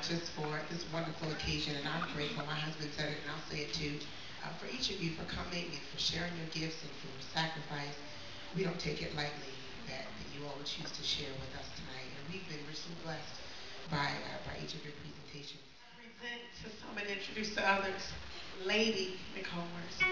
just for this wonderful occasion, and I'm grateful. My husband said it, and I'll say it too. For each of you for coming and for sharing your gifts and for your sacrifice. We don't take it lightly that you all would choose to share with us tonight, and we're so blessed by each of your presentations. Present to some and introduce to others, Lady Nicole Mercer.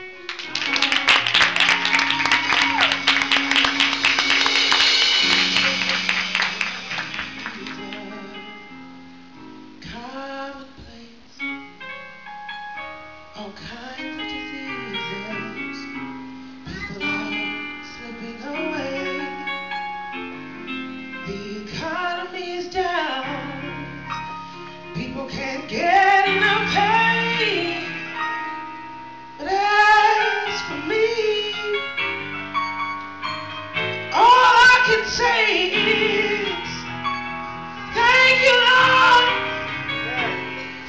All kinds of diseases, people are slipping away. The economy is down, people can't get enough pay. But as for me, all I can say is thank you, Lord,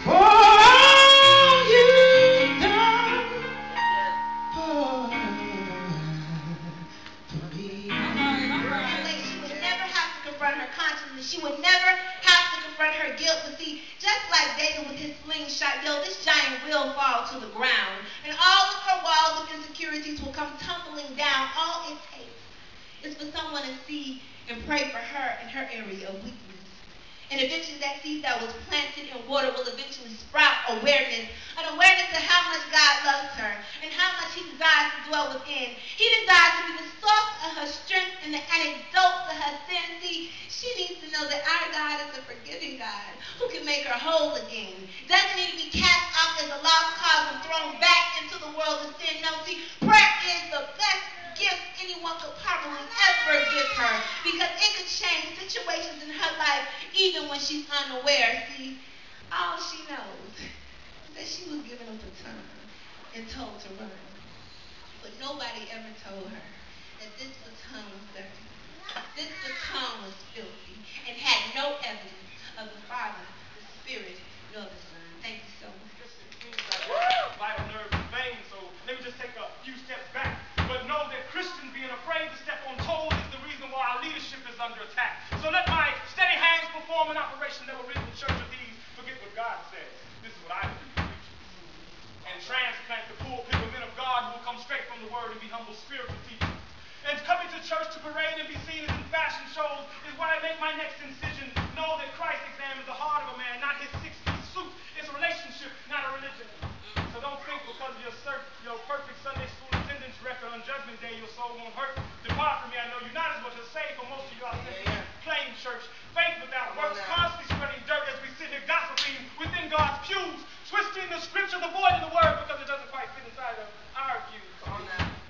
for she would never have to confront her guilt. But see, just like David with his slingshot, this giant will fall to the ground. And all of her walls of insecurities will come tumbling down. All it takes is for someone to see and pray for her in her area of weakness. And eventually that seed that was planted in water will eventually sprout awareness. An awareness of how much God loves her and how much he desires to dwell within. He desires to be the source of her strength and the antidote to her sin. See, she needs to know that our God is a forgiving God who can make her whole again. Doesn't need to be cast off as a lost cause and thrown back into the world of sin. No, see, prayer is the best gift anyone could probably ever give her, because it could change situations in her life even when she's unaware. See, all she knows is that she was given a baton and told to run. But nobody ever told her that this baton was dirty. This baton was filthy and had no evidence of the Father, the Spirit, nor the Son. Thank you so much. Vital nerves and veins, so let me just take a few steps back. But know that Christians being afraid to step on toes is the reason why our leadership is under attack. So let my steady hands perform an operation that will rid the church of these. Forget what God says. This is what I do. And transplant the pulpit of men of God who will come straight from the word and be humble spiritual teachers. And coming to church to parade and be seen as in fashion shows is why I make my next incision. Know that Christ examines the heart of a man, not his 6-piece suit. It's a relationship, not a religion. So don't think because of your perfect Sunday school attendance record on Judgment Day, your soul won't hurt. Depart from me, I know you're not as much as saved, but most of you are simply plain church. Faith without works, constantly spreading dirt as we sit here gossiping within God's pews, twisting the scripture, avoiding the word because it doesn't quite fit inside of our views.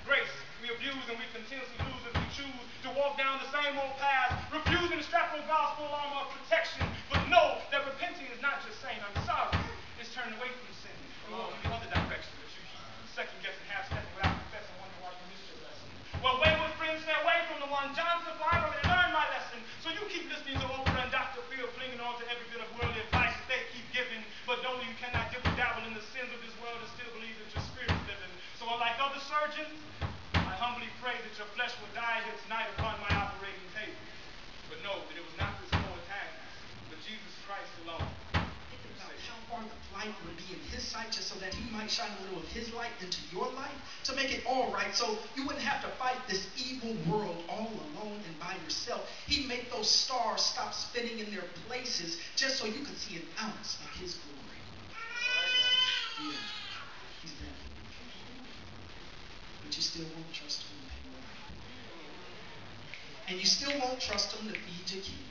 Grace, we abuse and we continuously lose as we choose to walk down the same old path, refusing to strap on God's full armor of protection. But know that repenting is not just saying I'm sorry, it's turning away from sin and walking the other direction that you second guessing, half-stepping without confessing, wondering why you missed your lesson. Well, wayward friends, stay away from the one. John said, well, I already learned my lesson. So you keep listening to Oprah and Dr. Phil, clinging on to every bit of worldly advice that they keep giving, but know you cannot dibble dabble in the sins of this world and still believe that your spirit is living. So unlike other surgeons, I humbly pray that your flesh will die here tonight upon my operating table. But know that it was not this poet hands, but Jesus Christ alone. How far the light would be in his sight, just so that he might shine a little of his light into your life to make it all right, so you wouldn't have to fight this evil world all alone and by yourself. He'd make those stars stop spinning in their places just so you could see an ounce of his glory. Yeah, he's there. But you still won't trust him to pay rent. And you still won't trust him to feed your kids.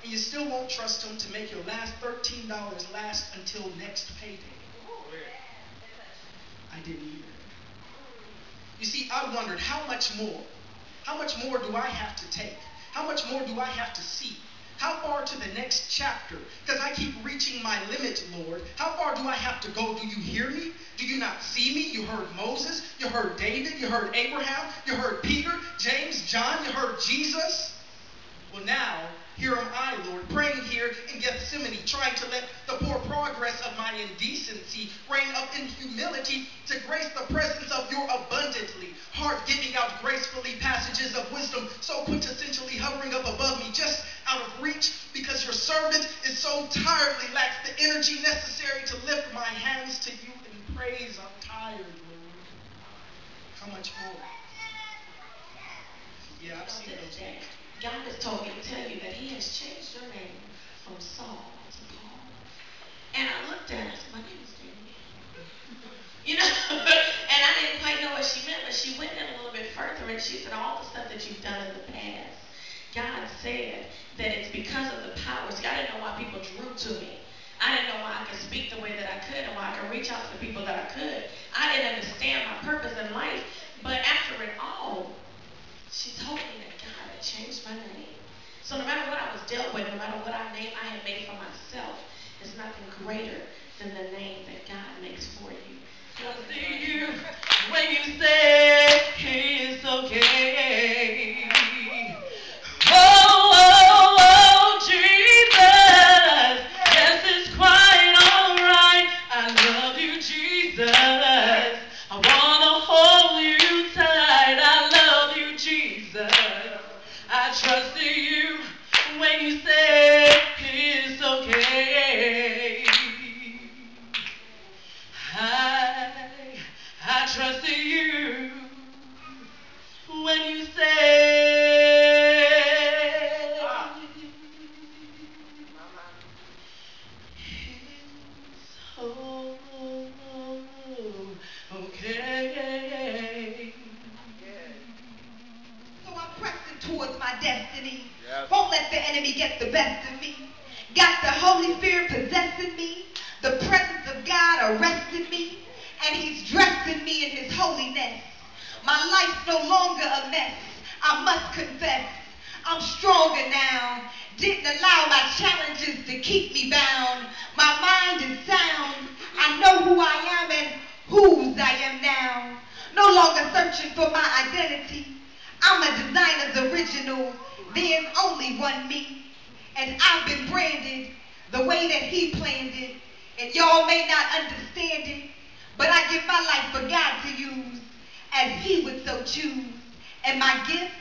And you still won't trust him to make your last $13 last until next payday. I didn't either. You see, I wondered how much more do I have to take? How much more do I have to see? How far to the next chapter? Because I keep reaching my limit, Lord. How far do I have to go? Do you hear me? Do you not see me? You heard Moses. You heard David. You heard Abraham. You heard Peter, James, John. You heard Jesus. Well, now, here am I, Lord, praying here in Gethsemane, trying to let the poor progress of my indecency reign up in humility to grace the presence of your abundantly, heart giving out gracefully passages of wisdom so quintessentially hovering up above me, just out of reach, because your servant is so tired entirely lacks the energy necessary to lift my hands to you in praise. I'm tired, Lord. How much more? Yeah, I've seen those things. God has told me to tell you that he has changed your name from Saul to Paul. And I looked at her and said, my name is Danni. You know, and I didn't quite know what she meant, but she went in a little bit further and she said, all the stuff that you've done in the past, God said that it's because of the powers. God didn't know why people drew to me. I didn't know why I could speak the way that I could and why I could reach out to the people that I could. I didn't understand my purpose in life. But after it all, she told me that God had changed my name. So no matter what I was dealt with, no matter what name I had made for myself, there's nothing greater than the name that God makes for you. I see you when you say it's okay. Oh, oh, oh, Jesus. Yes, it's quite all right. I love you, Jesus. I want to hold you tight. I love you, Jesus. I trust in you when you say it's okay. I trust in you when you say okay. So I'm pressing towards my destiny. Yes. Won't let the enemy get the best of me. Got the Holy Spirit possessing me. The presence of God arrested me. And he's dressing me in his holiness. My life's no longer a mess. I must confess, I'm stronger now. Didn't allow my challenges to keep me bound. My mind is sound. I know who I am and whose I am now. No longer searching for my identity. I'm a designer's original. There's only one me. And I've been branded the way that he planned it. And y'all may not understand it, but I give my life for God to use as he would so choose. And my gifts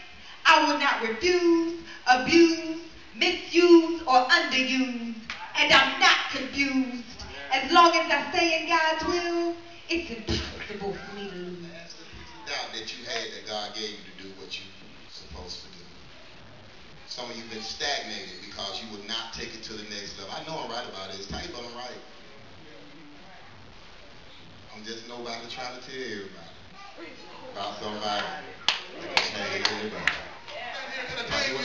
I will not refuse, abuse, misuse, or underuse. And I'm not confused. As long as I stay in God's will, it's impossible for me to lose. That's the piece of doubt that you had that God gave you to do what you were supposed to do. Some of you have been stagnated because you would not take it to the next level. I know I'm right about it. It's tight, but I'm right. I'm just nobody trying to tell everybody about somebody. Change everybody.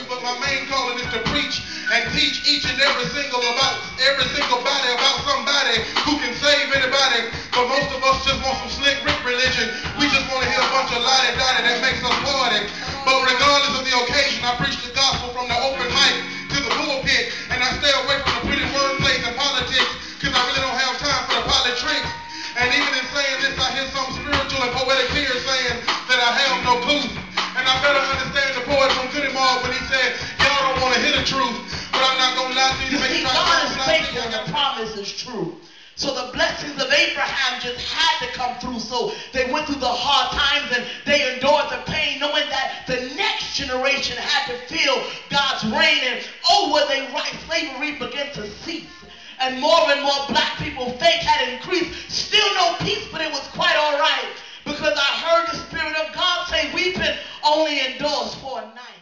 But my main calling is to preach and teach each and every single body about somebody who can save anybody. But most of us just want some slick Rick religion. We just want to hear a bunch of lottie-dottie that makes us party. But regardless of the occasion, I preach the gospel from the open mic to the pulpit, and I stay away from the pretty wordplays and politics because I really don't have time for the politics. And even in saying this, I hear some spiritual and poetic peers saying that I have no clue. And I better understand the poet from Goodemore when he said, y'all don't want to hear the truth, but I'm not going to lie to you. You see, God is faithful and the promise is true. So the blessings of Abraham just had to come through. So they went through the hard times and they endured the pain, knowing that the next generation had to feel God's reign. And oh, were they right, slavery began to cease. And more black people, faith had increased. Still no peace, but it was quite all right. Because I heard the Spirit of God say, weeping only endures for a night.